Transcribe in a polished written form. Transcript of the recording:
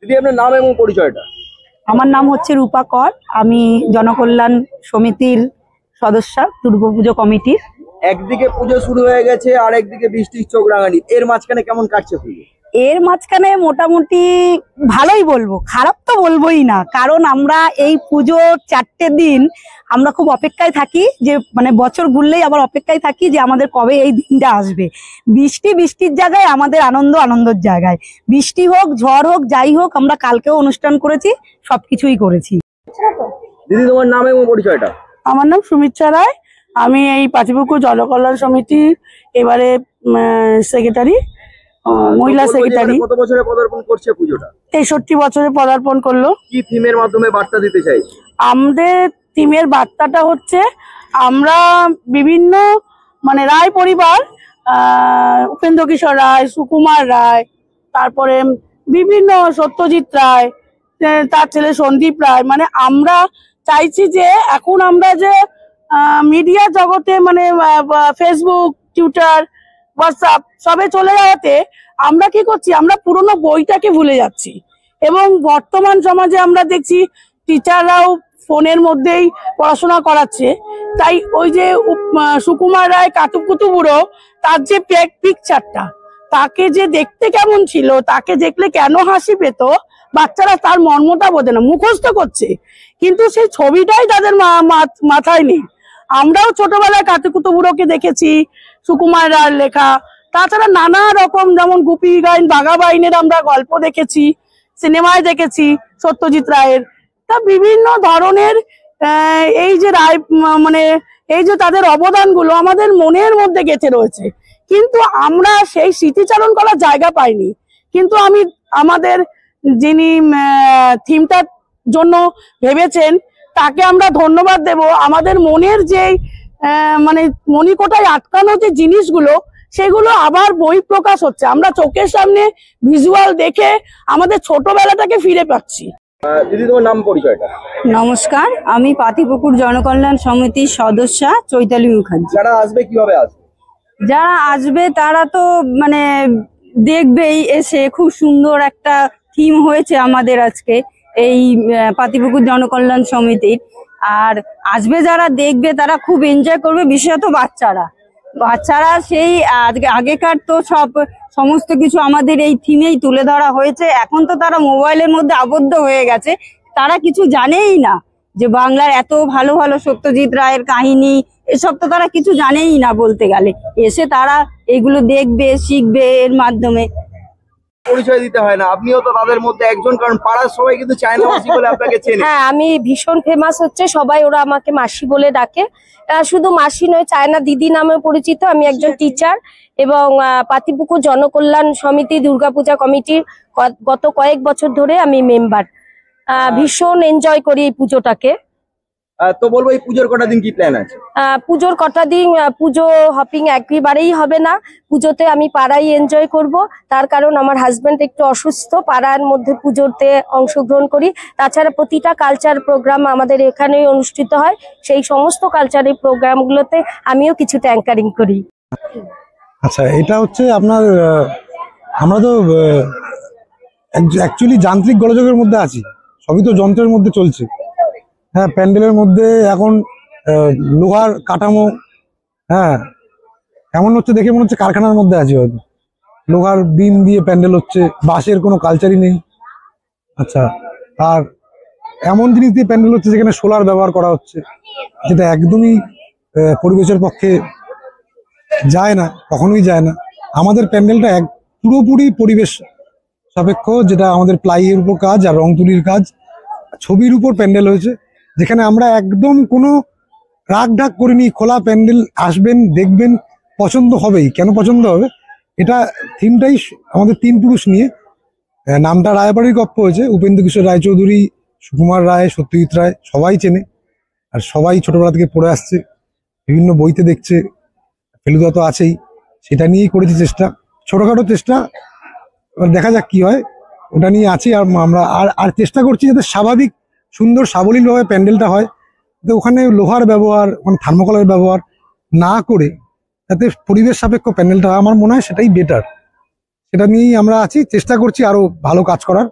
দিদি আপনার নাম এবং পরিচয়টা। আমার নাম হচ্ছে রূপা কর, আমি জনকল্যাণ সমিতির সদস্য, দুর্গাপুজো কমিটির। একদিকে পুজো শুরু হয়ে গেছে আর একদিকে বৃষ্টির চোখ রাঙানি, এর মাঝখানে কেমন কাটছে পুজো? এর মাঝখানে মোটামুটি ভালোই বলবো, খারাপ তো বলবোই না, কারণ আমরা এই পুজোর 4টে দিন আমরা খুব অপেক্ষায় থাকি, যে মানে বছর ঘুরলেই আবার অপেক্ষায় থাকি যে আমাদের কবে এই দিনটা আসবে। বৃষ্টির জায়গায় আমাদের আনন্দের জায়গায়, বৃষ্টি হোক ঝড় হোক যাই হোক, আমরা কালকেও অনুষ্ঠান করেছি, সবকিছুই করেছি। দিদি তোমার নাম এবং পরিচয়টা। আমার নাম সুমিত্রা রায়, আমি এই পাতিপুকুর জনকল্যাণ সমিতির এবারে সেক্রেটারি, মহিলা সেক্রেটারি। কত বছরে পদার্পণ করছে পুজোটা? 63 বছরে পদার্পণ করলো। কি থিমের মাধ্যমে বার্তা দিতে চাই? আমাদের থিমের বার্তাটা হচ্ছে, আমরা বিভিন্ন মানে রায় পরিবার, উপেন্দ্র কিশোর রায়, সুকুমার রায়, তারপরে বিভিন্ন সত্যজিৎ রায়, তার ছেলে সন্দীপ রায়, মানে আমরা চাইছি যে এখন আমরা যে মিডিয়া জগতে মানে ফেসবুক, টুইটার, হোয়াটসঅ্যাপ সবে চলে যাওয়াতে আমরা কি করছি, আমরা পুরোনো বইটাকে ভুলে যাচ্ছি। এবং বর্তমান সমাজে আমরা দেখছি টিচাররাও ফোনের মধ্যেই পড়াশোনা করাচ্ছে। তাই ওই যে সুকুমার রায় কাতুকুতু বুড়ো, তার যে পিকচারটা, তাকে যে দেখতে কেমন ছিল, তাকে দেখলে কেন হাসি পেত, বাচ্চারা তার মর্মটা বোঝে না, মুখস্থ করছে, কিন্তু সেই ছবিটাই তাদের মাথায় নেই। আমরাও ছোটবেলায় কাতুকুতু বুড়োকে দেখেছি, সুকুমার রায়ের লেখা, তাছাড়া নানা রকম যেমন গুপি গাইন, বাঘা বাইনের আমরা গল্প দেখেছি, সিনেমায় দেখেছি সত্যজিৎ রায়ের। তা বিভিন্ন ধরনের এই যে রায় মানে এই যে তাদের অবদানগুলো আমাদের মনের মধ্যে গেঁথে রয়েছে, কিন্তু আমরা সেই স্মৃতিচারণ করার জায়গা পাইনি। কিন্তু আমি আমাদের যিনি থিমটার জন্য ভেবেছেন তাকে আমরা ধন্যবাদ দেব। আমাদের মনের যে মানে মণিকোটায় আটকানো যে জিনিসগুলো, সেগুলো আবার বই প্রকাশ হচ্ছে, আমরা চোখের সামনে ভিজুয়াল দেখে আমাদের ছোটবেলাটাকে ফিরে পাচ্ছি। দিদি তোমার নাম পরিচয়টা। নমস্কার, আমি পাতিপুকুর জনকল্যাণ সমিতির সদস্য চৈতালি মুখার্জি। যারা আসবে কিভাবে আসবে? যারা আসবে তারা তো মানে দেখবেই, এসে খুব সুন্দর একটা থিম হয়েছে আমাদের আজকে এই পাতিপুকুর জনকল্যাণ সমিতির। আর আসবে যারা দেখবে তারা খুব এনজয় করবে, বিশেষত বাচ্চারা সেই আগেকার তো সমস্ত কিছু আমাদের এই থিমেই তুলে ধরা হয়েছে। এখন তো তারা মোবাইলের মধ্যে আবদ্ধ হয়ে গেছে, তারা কিছু জানেই না যে বাংলার এত ভালো ভালো সত্যজিৎ রায়ের কাহিনী, এসব তো তারা কিছু জানেই না বলতে গেলে। এসে তারা এগুলো দেখবে, শিখবে এর মাধ্যমে। পরিচয় দিতে হয় না, আপনিও তো তাদের মধ্যে একজন, কারণ পাড়ার সবাই কিন্তু চায়না মাসি বলে আপনাকে চেনে। হ্যাঁ, আমি ভীষণ ফেমাস হচ্ছে, সবাই ওরা আমাকে মাসি বলে ডাকে। শুধু মাসি নয়, চায়না দিদি নামে পরিচিত। আমি একজন টিচার এবং পাতিপুকুর জনকল্যাণ সমিতি দুর্গাপূজা কমিটির গত কয়েক বছর ধরে আমি মেম্বার। ভীষণ এনজয় করি এই পুজোটাকে। তো বলবো এই পুজোর কটা দিন কি প্ল্যান আছে? পুজোর কটা দিন পুজো হপিং একেবারেই হবে না। পুজোতে আমি পাড়ায় এনজয় করব, তার কারণ আমার হাজবেন্ড একটু অসুস্থ। পাড়ার মধ্যে পুজোতে অংশগ্রহণ করি। তাছাড়া প্রতিটা কালচার প্রোগ্রাম আমাদের এখানেই অনুষ্ঠিত হয়, সেই সমস্ত কালচারের প্রোগ্রামগুলোতে আমিও কিছুটা অ্যাঙ্কারিং করি। আচ্ছা, এটা হচ্ছে আপনার, আমরা তো অ্যাকচুয়ালি যান্ত্রিক গোলযোগের মধ্যে আছি, সবই তো যন্ত্রের মধ্যে চলছে। হ্যাঁ, প্যান্ডেলের মধ্যে এখন লোহার কাঠামো, হ্যাঁ এমন হচ্ছে দেখে মনে হচ্ছে কারখানার মধ্যে আছি, হয়তো লোহার বিম দিয়ে প্যান্ডেল হচ্ছে, বাঁশের কোনো কালচারই নেই। আচ্ছা, আর এমন জিনিস দিয়ে প্যান্ডেল হচ্ছে যেখানে সোলার ব্যবহার করা হচ্ছে, যেটা একদমই পরিবেশের পক্ষে যায় না, কখনোই যায় না। আমাদের প্যান্ডেলটা পুরোপুরি পরিবেশ সাপেক্ষ, যেটা আমাদের প্লাইয়ের উপর কাজ আর রং তুলির কাজ, ছবির উপর প্যান্ডেল হয়েছে, যেখানে আমরা একদম কোনো রাগ ঢাক করিনি। খোলা প্যান্ডেল, আসবেন, দেখবেন, পছন্দ হবেই। কেন পছন্দ হবে? এটা থিমটাই আমাদের তিন পুরুষ নিয়ে। নামটা রায়বাড়ির গপ্প হয়েছে, উপেন্দ্র কিশোর রায়চৌধুরী, সুকুমার রায়, সত্যজিৎ রায় সবাই চেনে, আর সবাই ছোটবেলা থেকে পড়ে আসছে, বিভিন্ন বইতে দেখছে, ফেলুদা তো আছেই। সেটা নিয়েই করেছি চেষ্টা, ছোটখাটো চেষ্টা, দেখা যাক কি হয়, ওটা নিয়ে আছি। আর আমরা আর চেষ্টা করছি যাতে স্বাভাবিক, সুন্দর, সাবলীলভাবে প্যান্ডেলটা হয়, যাতে ওখানে লোহার ব্যবহার, ওখানে থার্মোকলের ব্যবহার না করে যাতে পরিবেশ সাপেক্ষ প্যান্ডেলটা হয়। আমার মনে হয় সেটাই বেটার, সেটা নিয়েই আমরা আছি, চেষ্টা করছি আরো ভালো কাজ করার।